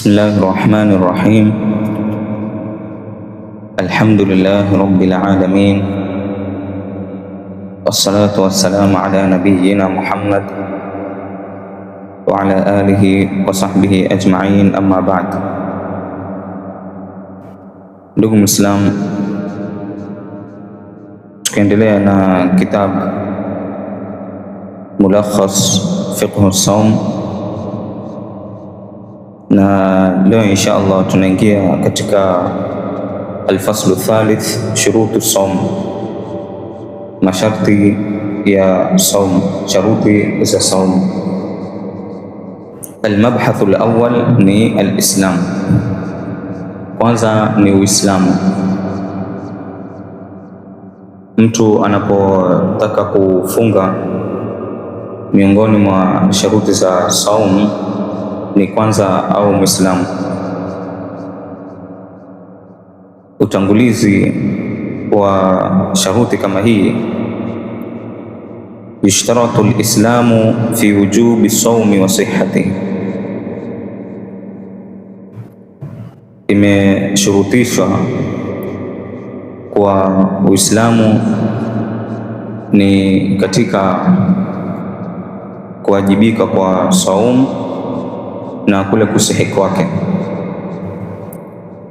Bismillahir Rahmanir Rahim. Alhamdulillahi Rabbil Alamin. Wassalatu wassalamu ala nabiyyina Muhammad wa ala alihi wa sahbihi ajma'in, amma ba'd. Ndugu Muislam, tukiendelea na kitabu Mulakhas Fiqh as-Sawm, na leo insha Allah tunaingia katika alfaslu thalith, shurutu sawm, masharti ya sawm, sharuti za sawm. Almabhathu alawwal ni alislam, kwanza ni Uislamu. Mtu anapotaka kufunga, miongoni mwa sharuti za saum ni kwanza au Muislamu. Utangulizi wa sharuti kama hii, yushtaratu alislamu fi wujubi saumi wa sihhati, imeshurutishwa kwa Uislamu ni katika kuwajibika kwa saum na kule kusihi kwake.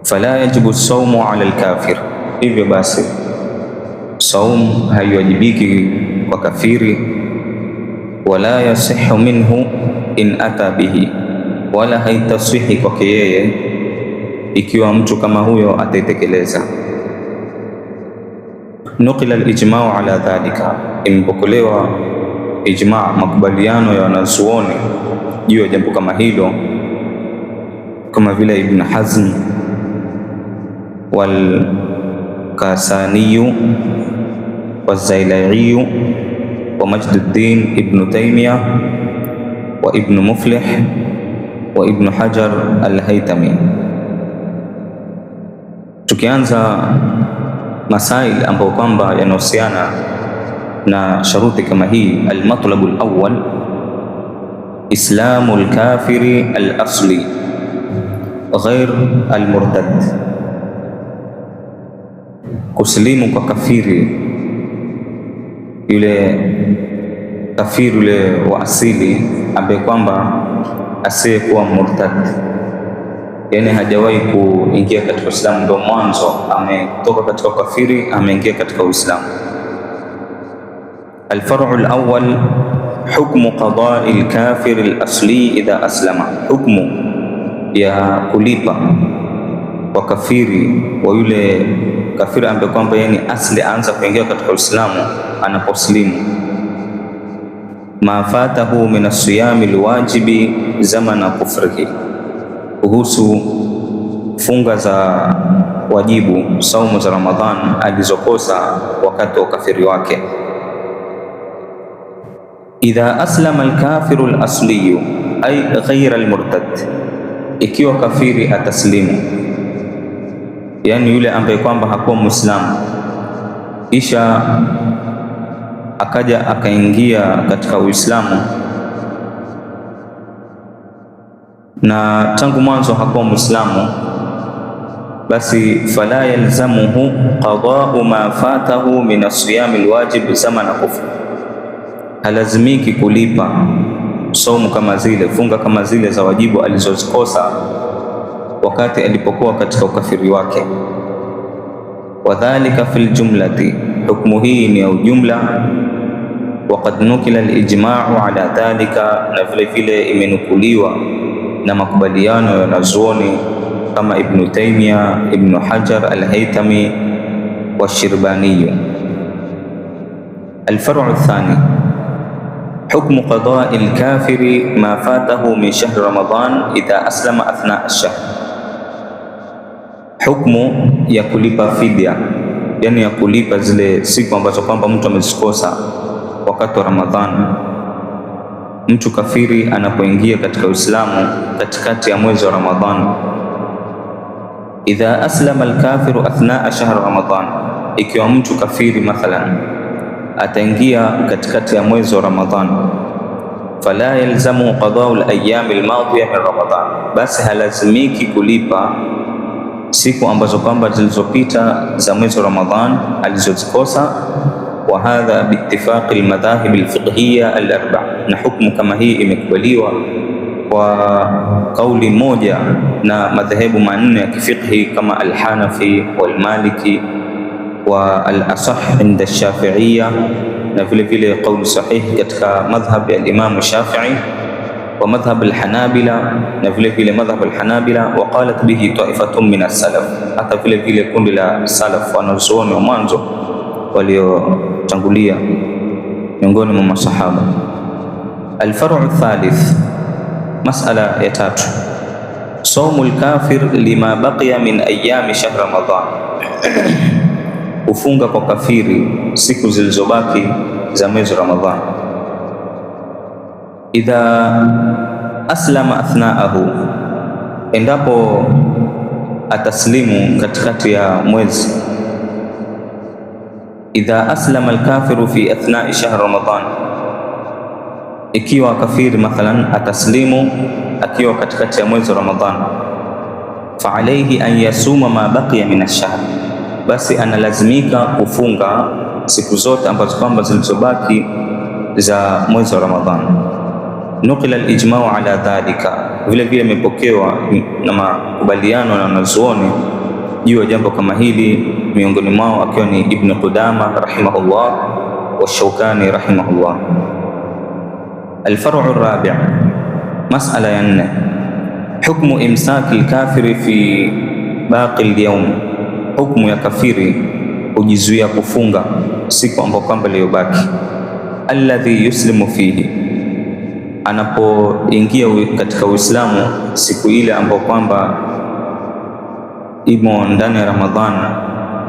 Fala yajibu saumu ala alkafir, hivyo basi saum haiwajibiki kwa kafiri. Wala yasihu minhu in ata bihi, wala haitasihi kwake yeye ikiwa mtu kama huyo ataitekeleza. Nukila alijma'u ala dhalika, imepokelewa ijma', makubaliano ya wanazuoni juu ya jambo kama hilo, kama vile Ibn Hazm wal Kasani wa Zailai wa Majduddin Ibn Taymiyyah wa Ibn Muflih wa Ibn Hajar al-Haytami. Tukianza masail ambayo kwamba yanahusiana na sharuti kama hii, almatlabu alawwal islamu alkafiri alasli ghair almurtad, kusilimu kwa kafiri, yule kafiri yule wa asili ambaye kwamba asiyekuwa murtad, yani hajawahi kuingia katika Uislamu, ndio mwanzo ametoka katika kafiri ameingia katika Uislamu. Alfar'u alawwal hukmu qada'i alkafir alasli idha aslama, hukmu ya kulipa kwa kafiri wa yule kafiri ambaye kwamba yani asli aanza kuingia katika Uislamu anaposlimu. Ma fatahu min as-siyami alwajibi zamana kufrihi, kuhusu funga za wajibu, saumu za Ramadhan alizokosa wakati wa kafiri wake. Idha aslama alkafiru alasliyu ay ghayra almurtad, ikiwa kafiri ataslimu, yani yule ambaye kwamba hakuwa Muislamu kisha akaja akaingia katika Uislamu na tangu mwanzo hakuwa Muislamu, basi fala yalzamuhu qada'u ma fatahu min as-siyam alwajib zamana kufr, halazimiki kulipa saumu kama zile, funga kama zile za wajibu alizozikosa wakati alipokuwa katika ukafiri wake. Wadhalika fil jumlati, hukmu hii ni ya ujumla. Waqad nukila alijma'u ala dhalika, na vile vile imenukuliwa na makubaliano ya wanazuoni kama Ibn Taymiyyah, Ibn Hajar al-Haytami wa Shirbani. Alfar'u athani hukmu qada'i al-kafiri ma fatahu min shahr Ramadan idha aslama athna ash-shahr, hukmu ya kulipa fidia, yani ya kulipa zile siku ambazo kwamba mtu amezikosa wakati wa Ramadhani. Mtu kafiri anapoingia katika Uislamu katikati ya mwezi wa Ramadhani, idha aslama alkafiru athnaa shahr Ramadhan, ikiwa mtu kafiri mathalan ataingia katikati ya mwezi wa Ramadhan, fala yalzamu qada'u al-ayyam al-madiya min Ramadhan, basi halazimiki kulipa siku ambazo kwamba zilizopita za mwezi wa Ramadhan alizozikosa. Wa hadha biittifaqi almadhahib alfiqhiyya al-arba', na hukumu kama hii imekubaliwa kwa kauli moja na madhehebu manne ya kifiqhi kama al-Hanafi wal-Maliki wa al-asah inda Shafi'iyya, na vile vile kauli sahihi katika madhhab ya Imam Shafi'i wa madhhab al-Hanabila, na vile vile madhhab al-Hanabila wa qalat bihi ta'ifatun min as-salaf, hata vile vile kundi la salaf wanazuoni wa mwanzo waliotangulia miongoni mwa masahaba. Al-far'u al-thalith, mas'ala ya tatu, saumu al-kafir lima baqiya min ayami shahr Ramadan, kufunga kwa kafiri siku zilizobaki za mwezi Ramadhan. Idha aslama athnaahu, endapo ataslimu katikati ya mwezi. Idha aslama alkafiru fi athnai shahr Ramadan, ikiwa kafiri mathalan ataslimu akiwa katikati ya mwezi wa Ramadhan, fa alayhi an yasuma ma baqiya min ash-shahr, basi analazimika kufunga siku zote ambazo kwamba zilizobaki za mwezi wa Ramadhan. Nukila al-ijma'u ala dhalika, vile vile imepokewa na makubaliano na wanazuoni juu ya jambo kama hili, miongoni mwao akiwa ni Ibn Qudama rahimahullah wa Shawkani rahimahullah. Al-far'u ar-rabi', mas'ala ya 4, hukmu imsaki al-kafiri fi baqi al-yawm, hukmu ya kafiri kujizuia kufunga siku ambayo kwamba iliyobaki. Alladhi yuslimu fihi, anapoingia katika Uislamu siku ile ambayo kwamba imo ndani ya Ramadhan.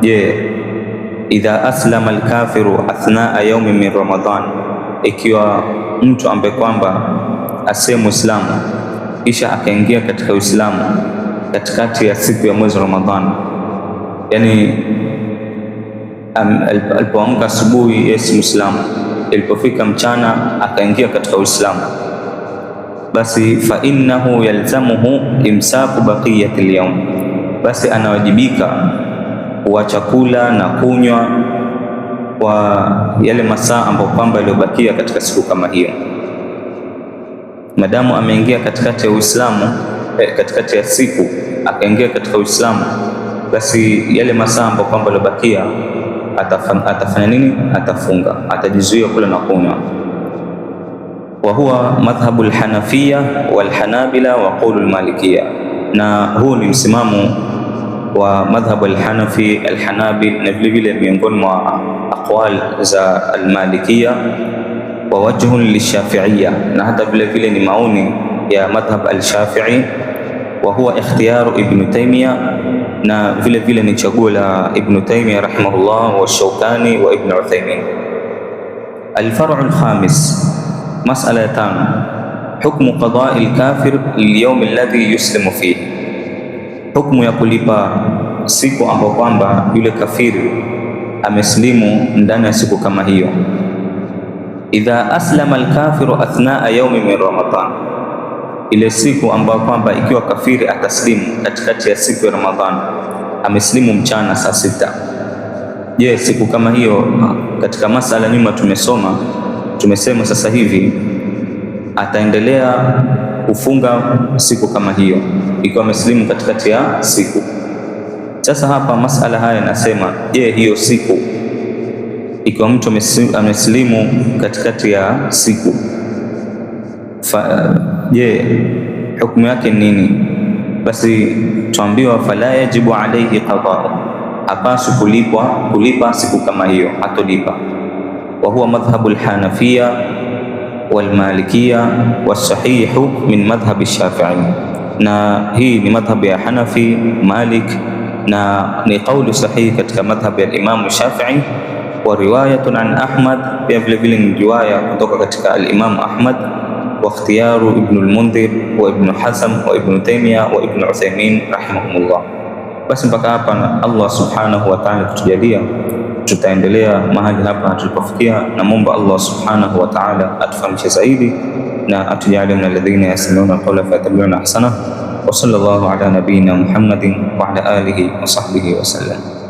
Je, idha aslama alkafiru athnaa yaumi min Ramadhan, ikiwa mtu ambaye kwamba asiye Muislamu kisha akaingia katika Uislamu katikati ya siku ya mwezi wa Ramadhan, yani alipoamka asubuhi yesi Muislamu, ilipofika mchana akaingia katika Uislamu, basi fa innahu yalzamuhu imsaku baqiyati al-yawm, basi anawajibika kuacha kula na kunywa kwa yale masaa ambayo kwamba yaliyobakia katika siku kama hiyo. Madamu ameingia katikati ya Uislamu, katikati ya siku akaingia katika Uislamu, basi yale masaa ambayo kwamba yaliyobakia atafanya nini? Atafunga, atajizuia kula na kunywa. Wa huwa madhhabu al-Hanafiyya wal-Hanabila wa qawlu al-Malikiyya, na huu ni msimamo wa madhhabu al-Hanafi, al-Hanabil, na vile vile miongoni mwa aqwal za al-Malikiyya, wa wajhun lish-Shafi'iyya, na hata vile vile ni maoni ya madhhab al-Shafi'i. Wa huwa ikhtiyaru Ibn Taymiyyah, na vile vile ni chaguo la Ibn Taymiyyah rahimahullah wa Shawkani wa Ibn Uthaymin. Al-far'u al-khamis, mas'ala ya 5, hukmu qada'i al-kafir lil-yawm alladhi yuslimu fihi, hukmu ya kulipa siku ambayo kwamba yule kafiri ameslimu ndani ya siku kama hiyo. Idha aslama al-kafiru athnaa yawmi min Ramadhan, ile siku ambayo kwamba ikiwa kafiri ataslimu katikati ya siku ya Ramadhan, ameslimu mchana saa 6. Je, siku kama hiyo, katika masala nyuma tumesema sasa hivi ataendelea kufunga siku kama hiyo ikiwa ameslimu katikati ya siku. Sasa hapa masala haya nasema, je, hiyo siku ikiwa mtu ameslimu katikati ya siku, je, hukumu yake nini? Basi tuambiwa fala yajibu alayhi qada, hapaswi kulipa siku kama hiyo, hatolipa. Wa huwa madhhabu al-Hanafiyya wal-Malikiyya was-sahihu min madhhab ash-Shafi'i, na hii ni madhhabu ya Hanafi, Malik, na ni kauli sahihi katika madhhabu ya Imam Shafi'i. Wa riwayatun an Ahmad, pia vile vile ni riwaya kutoka katika al-Imam Ahmad, wa ikhtiyaru Ibn al-Mundhir wa Ibn Hazm wa Ibn Taymiyyah wa Ibn Uthaymin rahimahumullah. Basi mpaka hapa Allah subhanahu wa ta'ala kutujalia, tutaendelea mahali hapa tulipofikia, na muomba Allah subhanahu wa ta'ala atufahamishe zaidi na atujalie min alladhina yastami'una al-qawla fayattabi'una ahsana. wa sallallahu ala nabiyyina Muhammadin wa ala alihi wa sahbihi wasallam.